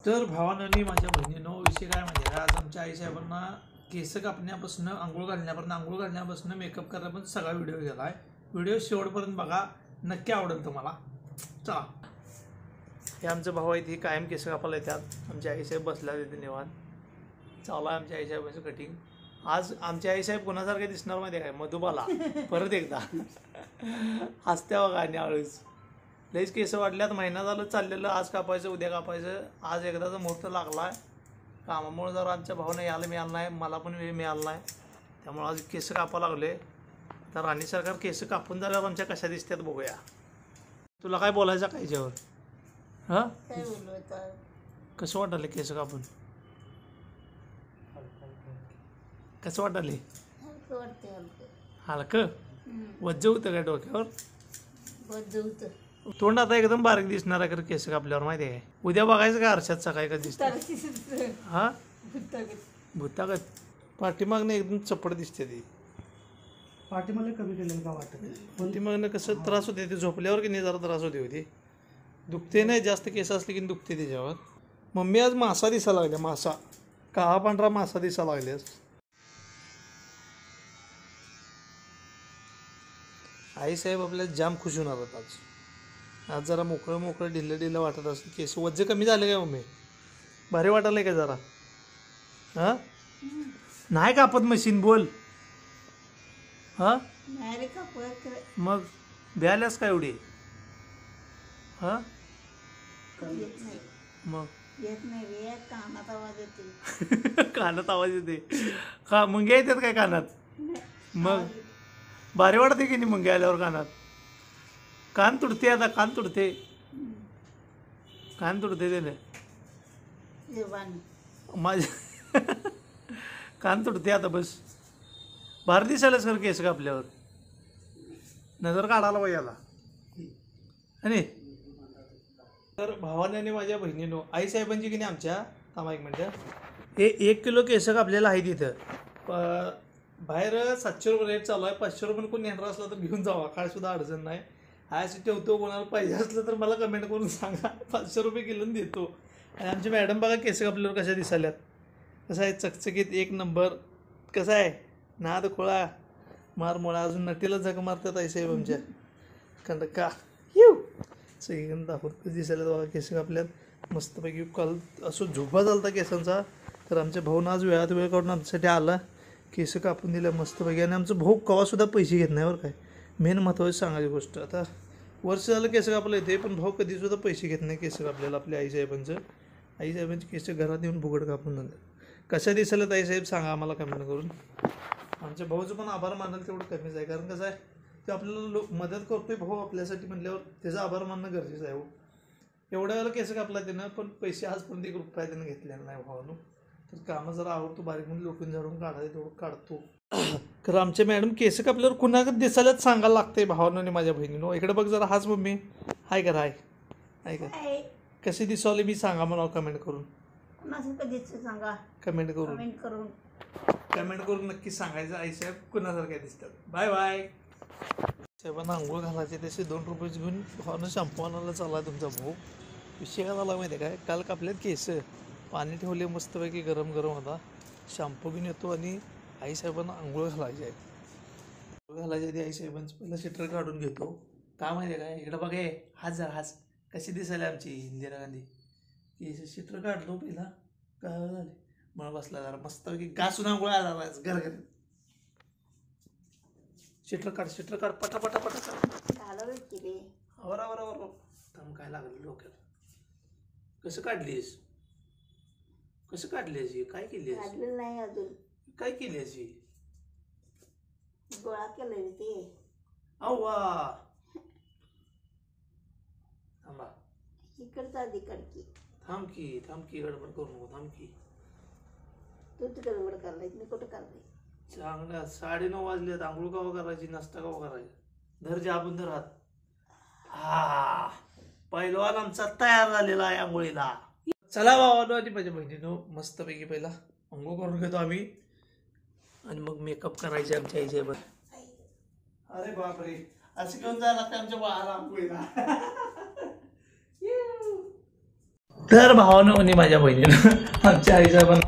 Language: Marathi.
तर भावांनी माझ्या बहिणीनं विषय काय म्हणजे आज आमच्या आईसाहेबांना केस कापण्यापासून आंघोळ घालण्यापासून मेकअप करण्यापासून सगळा व्हिडिओ गेला आहे. व्हिडिओ शेवटपर्यंत बघा, नक्की आवडेल तुम्हाला. चला, हे आमचे भाऊ आहेत, हे कायम केस कापायला येतात. आमच्या आईसाहेब बसल्या तिथे निवांत चालू आहे आमच्या आईसाहेबांचं कटिंग. आज आमच्या आईसाहेब कोणासारखे दिसणार माहिती आहे काय? मधुबाला परत एकदा हसत्या बघा. आणि आळूच लईच केस वाढल्यात. महिना झालं चाललेलं, आज कापायचं उद्या कापायचं. आज एकदाचा मुहूर्त लागला आहे. कामामुळे जर आमच्या भाऊने यायला मिळालं नाही, मला पण वेळ मिळाला नाही, त्यामुळे आज केस कापावं लागले. तर राणी सरकार केस कापून झाल्यावर आमच्या कशा दिसतात बघूया. तुला काय बोलायचं काय याच्यावर? हां, कसं वाटाले केस कापून? कसं वाटाले? हलकं वज्ज होतं काय डोक्यावर? तोंड आता एकदम बारीक दिसणार आहे केस कापल्यावर, माहिती आहे. उद्या बघायचं का आरशात सकाळी कधी दिसतं? हा, भूतागत पाठीमागनं एकदम चपड दिसते ती. पाठीमागं कमी केलेलं का वाटत? पाठीमागनं कसं त्रास होते ते झोपल्यावर की नाही जरा त्रास होती. दुखते नाही जास्त केस असले की दुखते त्याच्यावर. मम्मी आज मासा दिसायला लागल्या, मासा काळा पांढरा मासा दिसायला लागले. आईसाहेब आपल्याला जाम खुश होणार होत आज. आज जरा मोकळं ढिल्लं वाटत असं. केस वज्ज कमी झाले काय मम्मी? भारी वाटायला का जरा? हां, नाही कापत मशीन बोल. हां, मग भ्याल्यास का एवढी? हां, मग कानात आवाज येते का? मुंग्या येतात काय कानात? मग भारी वाटते की नाही मुंग्या आल्यावर कानात? कान तुडते आता, कान तुडते त्याने माझ्या कान तुडते आता. बस भारी दिसायलाच खरं केस कापल्यावर. नजर काढायला पाहिजे याला. आणि तर भावाने आणि माझ्या बहिणीनं आईसाहेबांची की नाही आमच्या थांबा एक मिनटं, हे 1 किलो केस कापलेलं आहे तिथं. बाहेर 700 रुपये रेट चालू आहे. 500 रुपये कोण येणार असला तर घेऊन जावा, काय सुद्धा अडचण नाही. हा अशी ठेवतो, कोणाला पाहिजे असलं तर मला कमेंट करून सांगा, 500 रुपये किलो देतो. आणि आमची मॅडम बघा केस कापल्यावर कशा दिसाल्यात. कसं आहे चकचकीत एक नंबर. कसं आहे नाद खोळा मारमोळा. अजून नटीला झक मारतात आईसाहेब आमच्या. खंड का येऊ सगळीकडून दाखवत दिसायला बघा केस कापल्यात मस्तपैकी. काल असं झोपा चालता केसांचा. तर आमच्या भाऊनं आज वेळात वेळ काढून आमच्यासाठी आला, केस कापून दिलं मस्तपैकी. आणि आमचं भाऊ कवासुद्धा पैसे घेत नाही बरं काय, मेन महत्त्वाची सांगायची गोष्ट. आता वर्ष झालं केस कापलं येते, पण भाऊ कधीसुद्धा पैसे घेत नाही केस कापलेलं आपल्या आईसाहेबांचे केस घरात येऊन फुकट कापून झालं. कशा दिसायला आईसाहेब सांगा आम्हाला कमेंट करून. आमच्या भाऊचं पण आभार मानायला तेवढं कमीच आहे, कारण कसं आहे ते आपल्याला मदत करतोय भाऊ आपल्यासाठी म्हटल्यावर त्याचा आभार मानणं गरजेचं आहे. हो, एवढ्या वेळेला केस कापला त्यानं, पण पैसे आजपर्यंत 1 रुपया त्यानं घेतलेला नाही भावानं. तर कामं जरा आवडतो, बारीक म्हणून लोटून झाडून काढायचं तेवढं काढतो. खरं आमच्या मॅडम केस कापल्यावर कुणाकडे दिसायलाच सांगायला लागते भावानं आणि माझ्या बहिणीनं. इकडे बघ जरा, हाच मम्मी हाय का? हाय का? कसे दिसावले मी सांगा मला कमेंट करून. कमेंट करून नक्की सांगायचं आईसाहेब कुणासारख्या दिसतात. Bye bye. साहेबांना आंघोळ घालायचे तसे 2 रुपयाचे घेऊन भावानं शॅम्पू आणायला चालला तुमचा भाऊ. विषय काय झाला माहिती आहे काय? काल कापल्यात केस, पाणी ठेवले मस्तपैकी गरम होता. शॅम्पू घेऊन येतो आणि आईसाहेबांना आंघोळ घालायचे आहेत. आंघोळ घालायच्या आधी आईसाहेबांचं पहिलं शटर काढून घेतो. काय माहिती आहे काय? इकडं बघा, हाच कशी दिसायला आमची इंदिरा गांधी. केस शटर काढलो पहिला, काय झाले मला बसला जरा मस्तपैकी घासून आंघोळ आला घर. शटर काढ पटापटा आवर थांब. काय लागलं डोक्यात? कसं काढलीस? काय केलीस? काय केलीस? गोळा केलं ते. अव्वा थांबा, इकडचा तिकडची. थांब की गडबड करू नको. थांब की तू तिकडे गडबड करलाय, मी कुठं करलाय? चांगल्या 9:30 वाजलेत. आंघोळ कवा करायची, नाश्ता कवा करायचा? धर जाबून धर हात. हा, पहिलवान आमचा तयार झालेला आहे आंघोळीला. चला भावानो आणि माझ्या बहिणीनं मस्तपैकी पहिला आंघोळ करून घेतो आम्ही, आणि मग मेकअप करायचे आमच्या आईसाहेब. अरे बापरे, असं घेऊन जायला लागतं आमच्या बाळाला आंघोळीला. तर भावानं आणि माझ्या बहिणीनं आमच्या आईचा पण